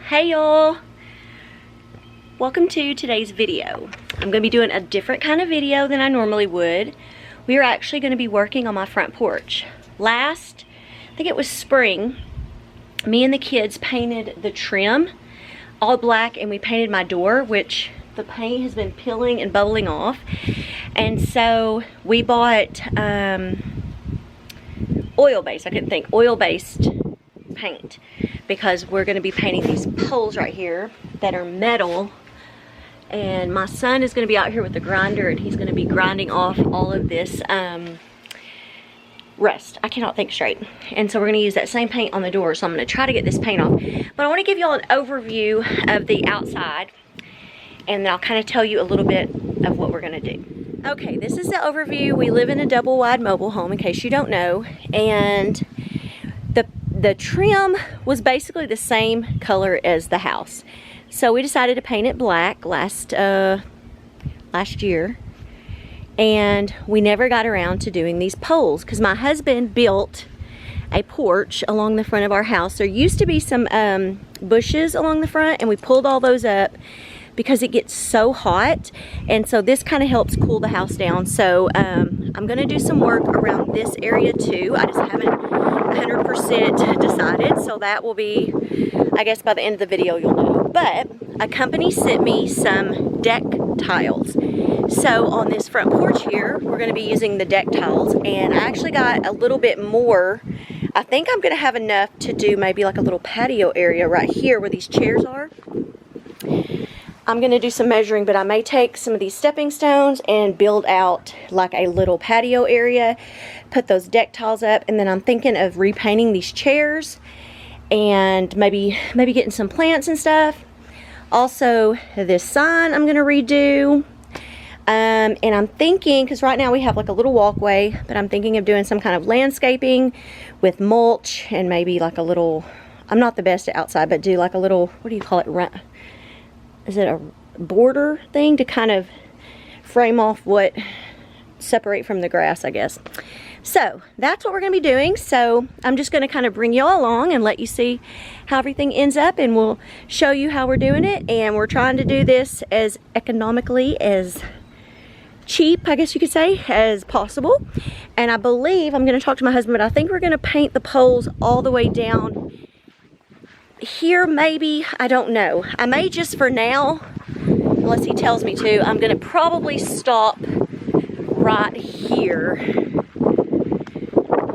Hey y'all, welcome to today's video. I'm going to be doing a different kind of video than I normally would. We are actually going to be working on my front porch. I think it was spring, me and the kids painted the trim all black, and we painted my door, which the paint has been peeling and bubbling off. And so we bought oil-based paint, because we're going to be painting these poles right here that are metal, and my son is going to be out here with the grinder, and he's going to be grinding off all of this rust. I cannot think straight. And so we're going to use that same paint on the door, so I'm going to try to get this paint off. But I want to give y'all an overview of the outside, and then I'll kind of tell you a little bit of what we're going to do. Okay, this is the overview. We live in a double wide mobile home, in case you don't know, and the trim was basically the same color as the house. So we decided to paint it black last year, and we never got around to doing these poles because my husband built a porch along the front of our house. There used to be some bushes along the front, and we pulled all those up because it gets so hot, and so this kind of helps cool the house down. So I'm gonna do some work around this area too. I just haven't 100% decided, so that will be, I guess by the end of the video you'll know. But a company sent me some deck tiles. So on this front porch here, we're gonna be using the deck tiles, and I actually got a little bit more. I think I'm gonna have enough to do maybe like a little patio area right here where these chairs are. I'm going to do some measuring, but I may take some of these stepping stones and build out like a little patio area, put those deck tiles up, and then I'm thinking of repainting these chairs and maybe getting some plants and stuff. Also, this sign I'm going to redo. And I'm thinking, because right now we have like a little walkway, but I'm thinking of doing some kind of landscaping with mulch and maybe like a little, I'm not the best at outside, but do like a little, what do you call it? Is it a border thing to kind of frame off what separate from the grass, I guess. So that's what we're going to be doing. So I'm just going to kind of bring y'all along and let you see how everything ends up, and we'll show you how we're doing it. And we're trying to do this as economically, as cheap, I guess you could say, as possible. And I believe, I'm going to talk to my husband, but I think we're going to paint the poles all the way down here, maybe. I don't know. I may just for now, unless he tells me to, I'm gonna probably stop right here,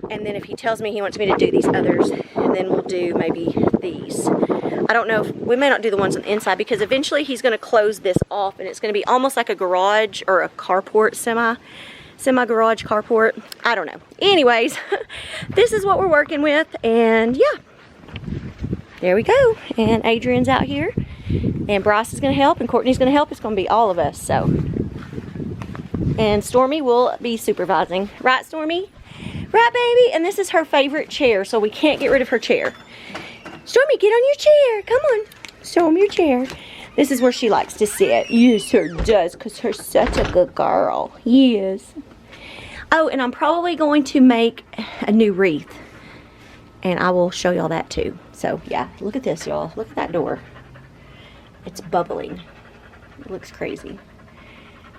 and then if he tells me he wants me to do these others, then we'll do maybe these. I don't know if we may not do the ones on the inside, because eventually he's gonna close this off, and it's gonna be almost like a garage or a carport, semi-garage carport. I don't know. Anyways, this is what we're working with, and yeah. There we go. And Adrian's out here, and Bryce is going to help, and Courtney's going to help. It's going to be all of us. So, and Stormy will be supervising. Right, Stormy? Right, baby? And this is her favorite chair, so we can't get rid of her chair. Stormy, get on your chair. Come on. Show them your chair. This is where she likes to sit. Yes, her does, because her such a good girl. Yes. Oh, and I'm probably going to make a new wreath, and I will show y'all that too. So yeah, look at this, y'all. Look at that door. It's bubbling. It looks crazy.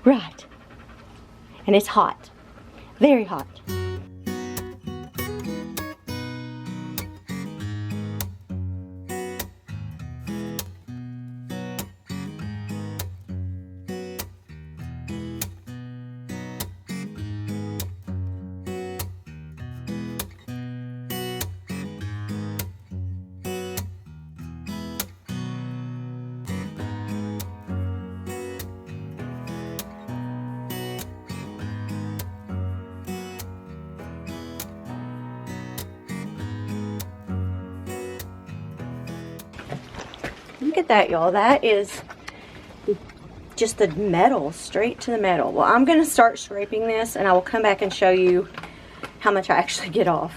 Right. And it's hot. Very hot. Look at that, y'all. That is just the metal, straight to the metal. Well, I'm going to start scraping this, and I will come back and show you how much I actually get off.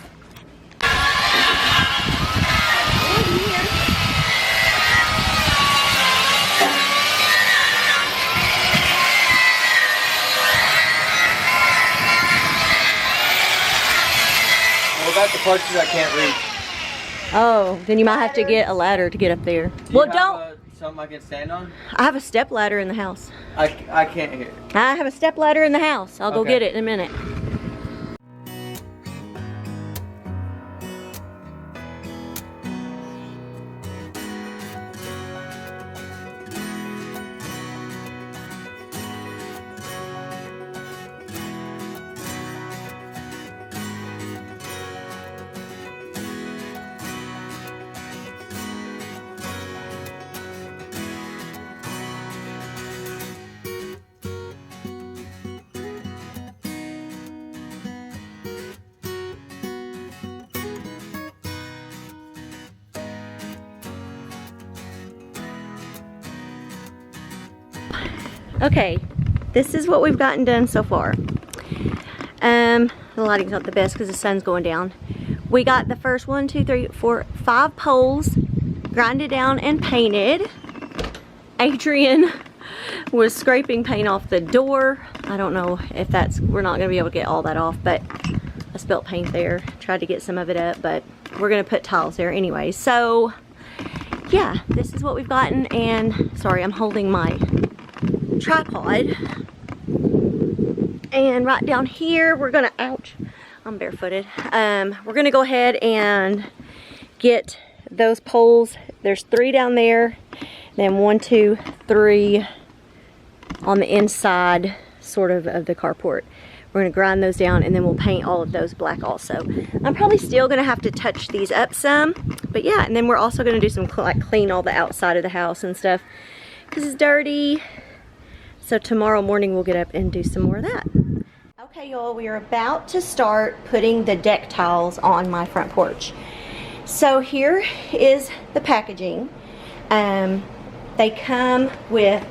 What about the parts that I can't reach? Oh, then you might have to get a ladder to get up there. Well, don't. Something I can stand on? I have a step ladder in the house. I can't hear. I have a step ladder in the house. I'll go get it in a minute. Okay, this is what we've gotten done so far. The lighting's not the best because the sun's going down. We got the first 1, 2, 3, 4, 5 poles grinded down and painted. Adrian was scraping paint off the door. I don't know if we're not gonna be able to get all that off, but I spilled paint there. Tried to get some of it up, but we're gonna put tiles there anyway. So yeah, this is what we've gotten. And sorry, I'm holding my tripod. And right down here, we're gonna, ouch, I'm barefooted. We're gonna go ahead and get those poles. There's 3 down there, then 1, 2, 3 on the inside sort of the carport. We're gonna grind those down and then we'll paint all of those black also. I'm probably still gonna have to touch these up some, but yeah, and then we're also gonna do some like clean all the outside of the house and stuff because it's dirty. So tomorrow morning we'll get up and do some more of that. Okay, y'all, we are about to start putting the deck tiles on my front porch. So here is the packaging. They come with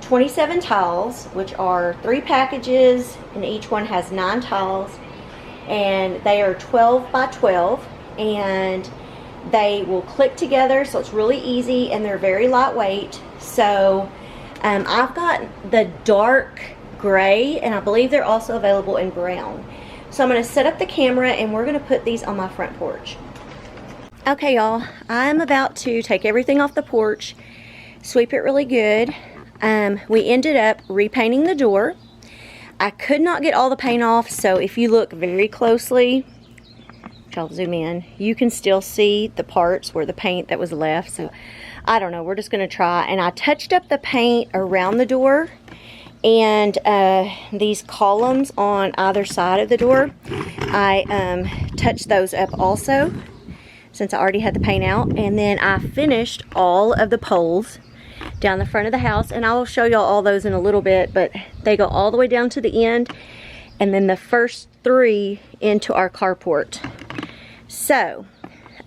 27 tiles, which are 3 packages, and each one has 9 tiles. And they are 12 by 12, and they will click together, so it's really easy, and they're very lightweight. So I've got the dark gray, and I believe they're also available in brown. So I'm going to set up the camera and we're going to put these on my front porch. Okay, y'all, I'm about to take everything off the porch, sweep it really good. We ended up repainting the door. I could not get all the paint off, so if you look very closely, which I'll zoom in, you can still see the parts where the paint that was left. So I don't know, we're just gonna try. And I touched up the paint around the door, and these columns on either side of the door, I touched those up also, since I already had the paint out. And then I finished all of the poles down the front of the house, and I will show y'all all those in a little bit, but they go all the way down to the end, and then the first 3 into our carport. So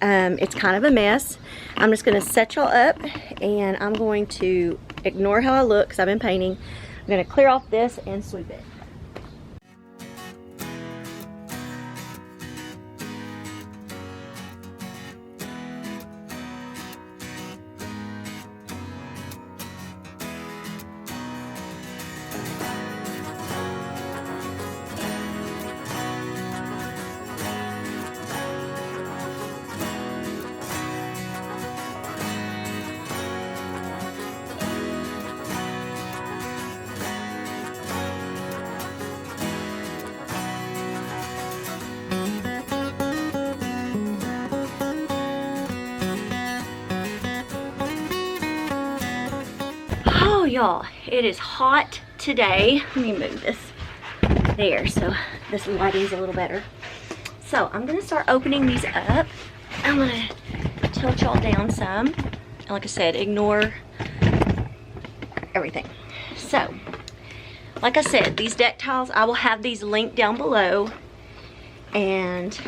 it's kind of a mess. I'm just going to set y'all up, and I'm going to ignore how I look because I've been painting. I'm going to clear off this and sweep it. Y'all, it is hot today. Let me move this there so this lighting's a little better. So I'm gonna start opening these up. I'm gonna tilt y'all down some, and like I said, ignore everything. So like I said, these deck tiles, I will have these linked down below. And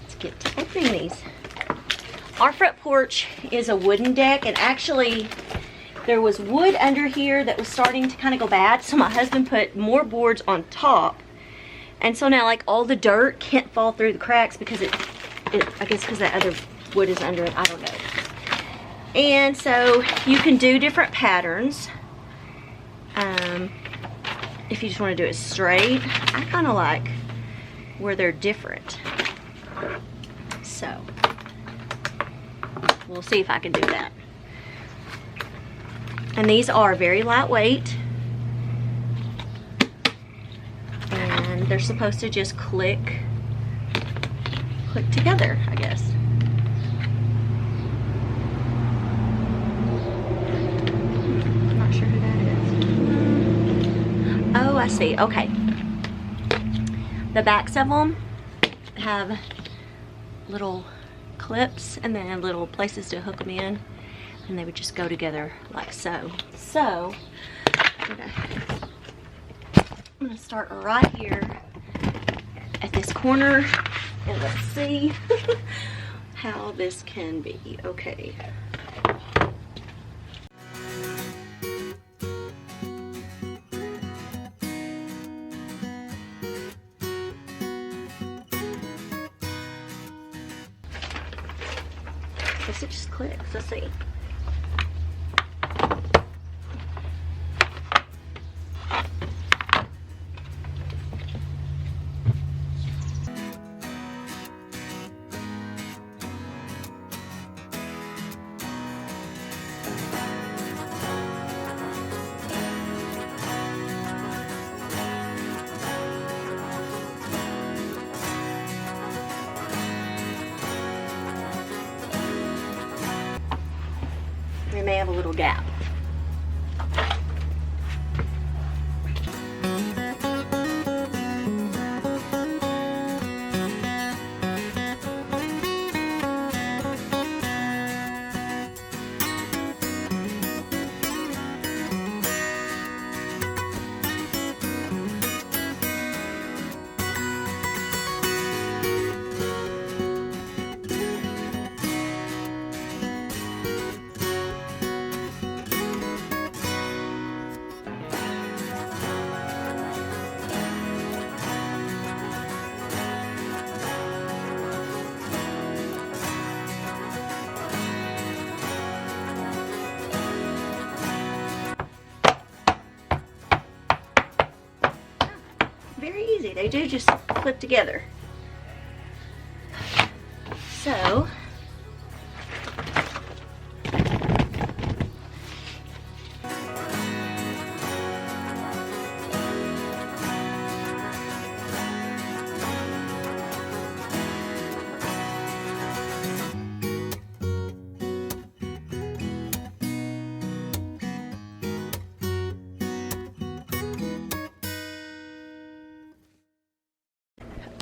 let's get to opening these. Our front porch is a wooden deck, and actually there was wood under here that was starting to kind of go bad, so my husband put more boards on top, and so now like all the dirt can't fall through the cracks because I guess because that other wood is under it, I don't know. And so you can do different patterns if you just want to do it straight. I kind of like where they're different. So we'll see if I can do that. And these are very lightweight. And they're supposed to just click together, I guess. I'm not sure who that is. Oh, I see. Okay. The backs of them have little clips and then little places to hook them in, and they would just go together like so. So I'm gonna start right here at this corner, and let's see how this can be. Okay. Guess it just clicks. Let's see. They may have a little gap. Very easy. They do just clip together. So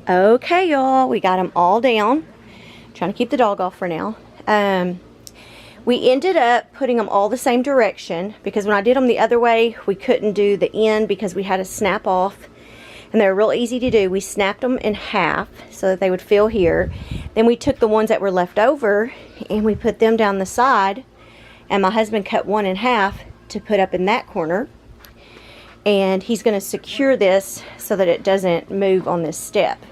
okay, y'all, we got them all down. Trying to keep the dog off for now. We ended up putting them all the same direction because when I did them the other way, we couldn't do the end because we had to snap off, and they're real easy to do. We snapped them in half so that they would fill here. Then we took the ones that were left over and we put them down the side, and my husband cut one in half to put up in that corner. And he's going to secure this so that it doesn't move on this step.